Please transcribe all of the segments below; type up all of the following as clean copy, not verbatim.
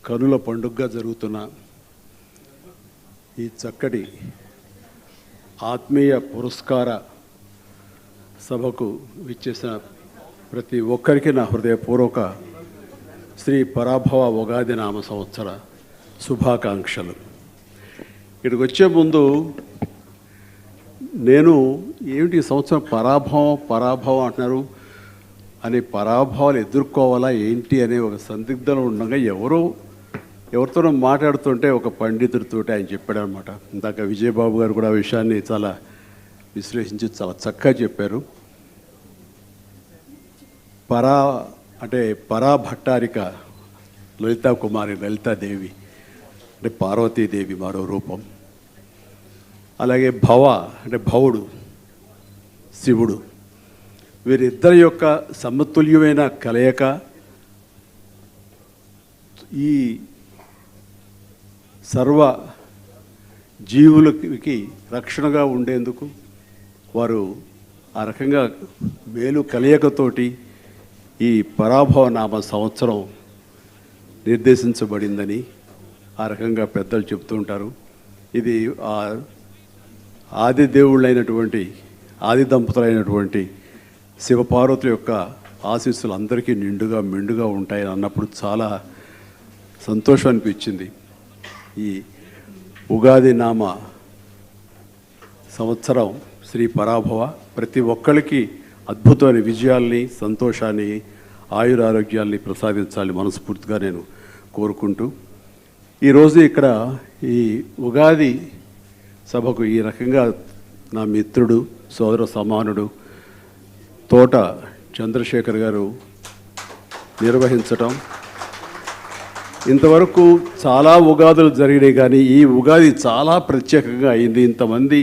కనుల పండుగగా జరుగుతున్న ఈ చక్కటి ఆత్మీయ పురస్కార సభకు విచ్చేసిన ప్రతి ఒక్కరికి నా హృదయపూర్వక శ్రీ పరాభవ ఉగాది నామ సంవత్సర శుభాకాంక్షలు. ఇక్కడికి వచ్చే ముందు నేను ఏమిటి సంవత్సరం పరాభవం అంటున్నారు అని పరాభవాలు ఎదుర్కోవాలా ఏంటి అనే ఒక సందిగ్ధంలో ఉండగా ఎవరితోనో మాట్లాడుతుంటే ఒక పండితుడితో ఆయన చెప్పాడనమాట. ఇందాక విజయబాబు గారు కూడా ఆ విషయాన్ని చాలా విశ్లేషించి చాలా చక్కగా చెప్పారు. పరాభట్టారిక లలితా కుమారి లలితాదేవి అంటే పార్వతీదేవి మరో రూపం. అలాగే భవుడు శివుడు, వీరిద్దరి యొక్క సమతుల్యమైన కలయిక ఈ సర్వ జీవులకి రక్షణగా ఉండేందుకు వారు ఆ రకంగా మేలు కలయికతోటి ఈ పరాభవ నామ సంవత్సరం నిర్దేశించబడిందని ఆ రకంగా పెద్దలు చెప్తూ ఉంటారు. ఇది ఆది దేవుళ్ళైనటువంటి ఆది దంపతులైనటువంటి శివపార్వతుల యొక్క ఆశీస్సులు అందరికీ మెండుగా ఉంటాయని అన్నప్పుడు చాలా సంతోషం అనిపించింది. ఈ ఉగాది నామ సంవత్సరం శ్రీ పరాభవ ప్రతి ఒక్కరికి అద్భుతమైన విజయాల్ని, సంతోషాన్ని, ఆయురారోగ్యాల్ని ప్రసాదించాలని మనస్ఫూర్తిగా నేను కోరుకుంటూ ఈరోజు ఇక్కడ ఈ ఉగాది సభకు ఈ రకంగా నా మిత్రుడు, సోదర సమానుడు తోట చంద్రశేఖర్ గారు నిర్వహించటం, ఇంతవరకు చాలా ఉగాదులు జరిగినాయి కానీ ఈ ఉగాది చాలా ప్రత్యేకంగా అయింది. ఇంతమంది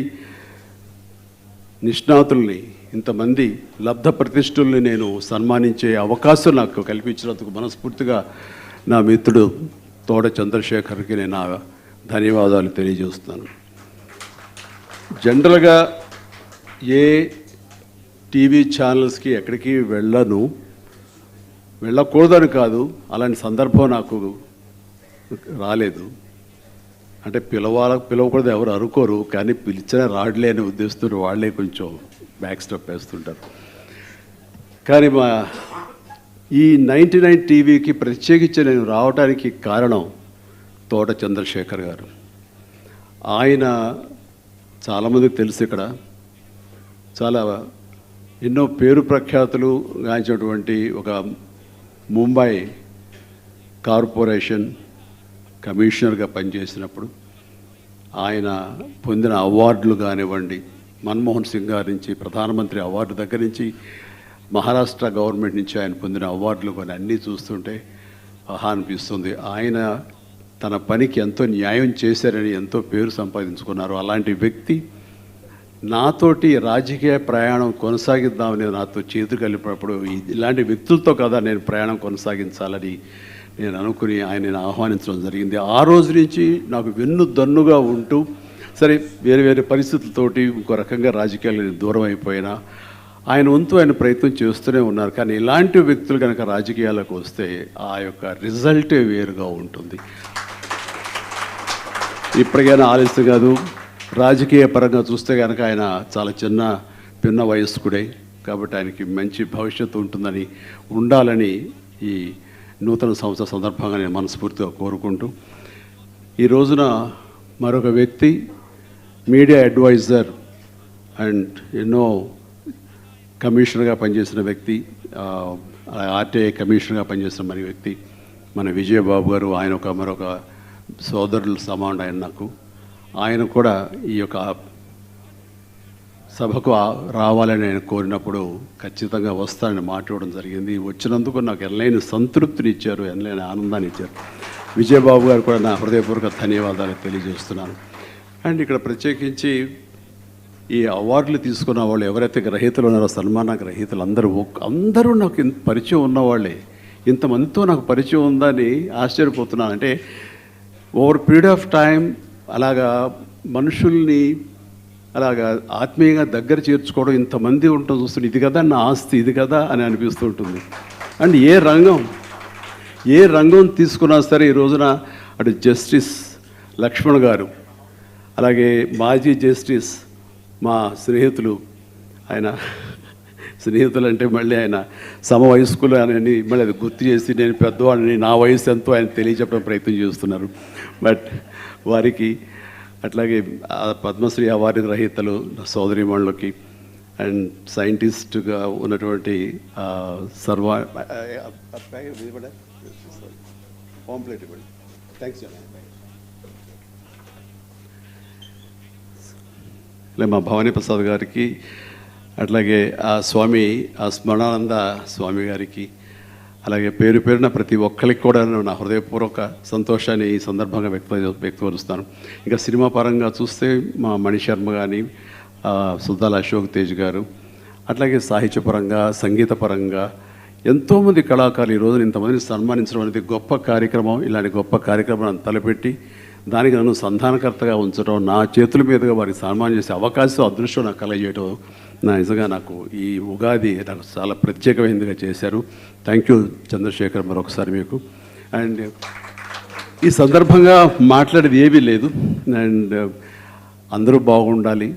నిష్ణాతుల్ని, ఇంతమంది లబ్ధ ప్రతిష్ఠుల్ని నేను సన్మానించే అవకాశం నాకు కల్పించినందుకు మనస్ఫూర్తిగా నా మిత్రుడు తోట చంద్రశేఖర్కి నేను ధన్యవాదాలు తెలియజేస్తున్నాను. జనరల్గా ఏ టీవీ ఛానల్స్కి ఎక్కడికి వెళ్ళకూడదని కాదు, అలాంటి సందర్భం నాకు రాలేదు. అంటే పిలవకూడదు ఎవరు అనుకోరు, కానీ పిలిచినా రాడలే అని ఉద్దేశంతో వాళ్ళే కొంచెం బ్యాక్ స్టెప్ వేస్తుంటారు. కానీ ఈ 99 టీవీకి ప్రత్యేకించి నేను రావడానికి కారణం తోట చంద్రశేఖర్ గారు. ఆయన చాలామందికి తెలుసు, ఇక్కడ చాలా ఎన్నో పేరు ప్రఖ్యాతులు గాంచినటువంటి ఒక ముంబై కార్పొరేషన్ కమిషనర్గా పనిచేసినప్పుడు ఆయన పొందిన అవార్డులు కానివ్వండి, మన్మోహన్ సింగ్ గారి నుంచి ప్రధానమంత్రి అవార్డు దగ్గర నుంచి మహారాష్ట్ర గవర్నమెంట్ నుంచి ఆయన పొందిన అవార్డులు కొన్ని అన్నీ చూస్తుంటే ఆహా అనిపిస్తుంది. ఆయన తన పనికి ఎంతో న్యాయం చేశారని ఎంతో పేరు సంపాదించుకున్నారు. అలాంటి వ్యక్తి నాతోటి రాజకీయ ప్రయాణం కొనసాగిద్దామని నాతో చేతులు కలిపినప్పుడు ఇలాంటి వ్యక్తులతో కదా నేను ప్రయాణం కొనసాగించాలని నేను అనుకుని ఆయన ఆహ్వానించడం జరిగింది. ఆ రోజు నుంచి నాకు వెన్నుదన్నుగా ఉంటూ, సరే వేరే పరిస్థితులతోటి ఇంకో రకంగా రాజకీయాలు దూరం అయిపోయినా ఆయన వంతు ఆయన ప్రయత్నం చేస్తూనే ఉన్నారు. కానీ ఇలాంటి వ్యక్తులు కనుక రాజకీయాలకు వస్తే ఆ యొక్క రిజల్టే వేరుగా ఉంటుంది. ఇప్పటికైనా ఆలస్యం కాదు. రాజకీయ పరంగా చూస్తే కనుక ఆయన చాలా పిన్న వయస్కుడే, కాబట్టి ఆయనకి మంచి భవిష్యత్తు ఉండాలని ఈ నూతన సంవత్సర సందర్భంగా నేను మనస్ఫూర్తిగా కోరుకుంటూ, ఈ రోజున మరొక వ్యక్తి మీడియా అడ్వైజర్ అండ్ ఎన్నో కమిషనర్గా పనిచేసిన వ్యక్తి, ఆర్టీఐ కమిషనర్గా పనిచేసిన మరి వ్యక్తి మన విజయబాబు గారు. ఆయన మరొక సోదరులు సమానం ఆయన నాకు. ఆయన కూడా ఈ యొక్క సభకు రావాలని ఆయన కోరినప్పుడు ఖచ్చితంగా వస్తానని మాట్లాడడం జరిగింది. వచ్చినందుకు నాకు ఎనలేని సంతృప్తిని ఇచ్చారు, ఎనలేని ఆనందాన్ని ఇచ్చారు. విజయబాబు గారు కూడా నా హృదయపూర్వక ధన్యవాదాలు తెలియజేస్తున్నాను. అండ్ ఇక్కడ ప్రత్యేకించి ఈ అవార్డులు తీసుకున్న వాళ్ళు ఎవరైతే గ్రహీతలు ఉన్నారో, సన్మాన గ్రహీతలు అందరూ నాకు పరిచయం ఉన్నవాళ్ళే. ఇంతమందితో నాకు పరిచయం ఉందని ఆశ్చర్యపోతున్నాను. అంటే ఓవర్ పీరియడ్ ఆఫ్ టైం అలాగా మనుషుల్ని అలాగా ఆత్మీయంగా దగ్గర చేర్చుకోవడం, ఇంతమంది ఉండటం చూస్తుంటే ఇది కదా నా ఆస్తి, ఇది కదా అని అనిపిస్తూ ఉంటుంది. అండ్ ఏ ఏ రంగం తీసుకున్నా సరే ఈ రోజున అటు జస్టిస్ లక్ష్మణ్ గారు, అలాగే మాజీ జస్టిస్ మా స్నేహితులు, ఆయన స్నేహితులు అంటే మళ్ళీ ఆయన సమవయస్కులు అని మళ్ళీ అది గుర్తు చేసి నేను పెద్దవాడిని, నా వయసు ఎంతో ఆయన తెలియచెప్పడం ప్రయత్నం చేస్తున్నారు. బట్ వారికి అట్లాగే పద్మశ్రీ అవార్డు గ్రహీతలు సోదరిమణులకి అండ్ సైంటిస్ట్గా ఉన్నటువంటి ఇలా మా భవానీ ప్రసాద్ గారికి, అట్లాగే ఆ స్మరణానంద స్వామి గారికి, అలాగే పేరు పేరున ప్రతి ఒక్కరికి కూడా నా హృదయపూర్వక సంతోషాన్ని ఈ సందర్భంగా వ్యక్తపరుస్తాను. ఇంకా సినిమా పరంగా చూస్తే మా మణిశర్మ కానీ, సుద్దాల అశోక్ తేజ్ గారు, అట్లాగే సాహిత్యపరంగా సంగీతపరంగా ఎంతోమంది కళాకారులు ఈ రోజున ఇంతమందిని సన్మానించడం అనేది గొప్ప కార్యక్రమం. ఇలాంటి గొప్ప కార్యక్రమాన్ని తలపెట్టి దానికి నన్ను సంధానకర్తగా ఉంచడం, నా చేతుల మీదుగా వారికి సన్మానం చేసే అవకాశం, అదృష్టం నాకు కలగజేయడం నిజంగా నాకు ఈ ఉగాది నాకు చాలా ప్రత్యేకమైనదిగా చేశారు. థ్యాంక్ యూ చంద్రశేఖర్ మరొకసారి మీకు. అండ్ ఈ సందర్భంగా మాట్లాడేది ఏమీ లేదు. అండ్ అందరూ బాగుండాలి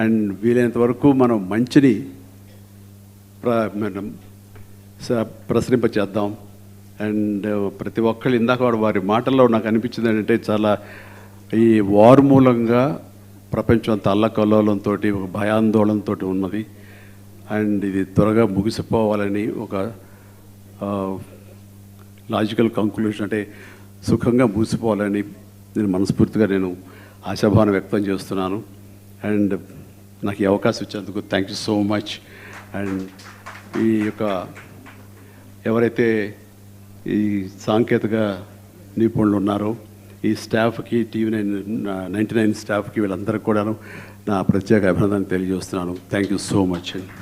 అండ్ వీలైనంత వరకు మనం మంచిని ప్రసరింపచేద్దాం. అండ్ ప్రతి ఒక్కళ్ళు ఇందాక వారి మాటల్లో నాకు అనిపించింది ఏంటంటే, చాలా ఈ వార్ మూలంగా ప్రపంచం అంతా అల్లకల్లోలంతో ఒక భయాందోళనతో ఉన్నది. అండ్ ఇది త్వరగా ముగిసిపోవాలని ఒక లాజికల్ కంక్లూషన్, అంటే సుఖంగా ముగిసిపోవాలని నేను మనస్ఫూర్తిగా ఆశాభావం వ్యక్తం చేస్తున్నాను. అండ్ నాకు ఈ అవకాశం ఇచ్చేందుకు thank you so much. And ఈ యొక్క ఎవరైతే ఈ సాంకేతిక నిపుణులు ఉన్నారో ఈ స్టాఫ్కి, TV99 స్టాఫ్కి, వీళ్ళందరికీ కూడాను నా ప్రత్యేక అభినందన తెలియజేస్తున్నాను. థ్యాంక్ యూ సో మచ్ అండి.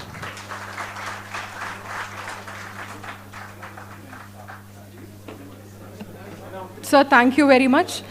Sir, thank you very much.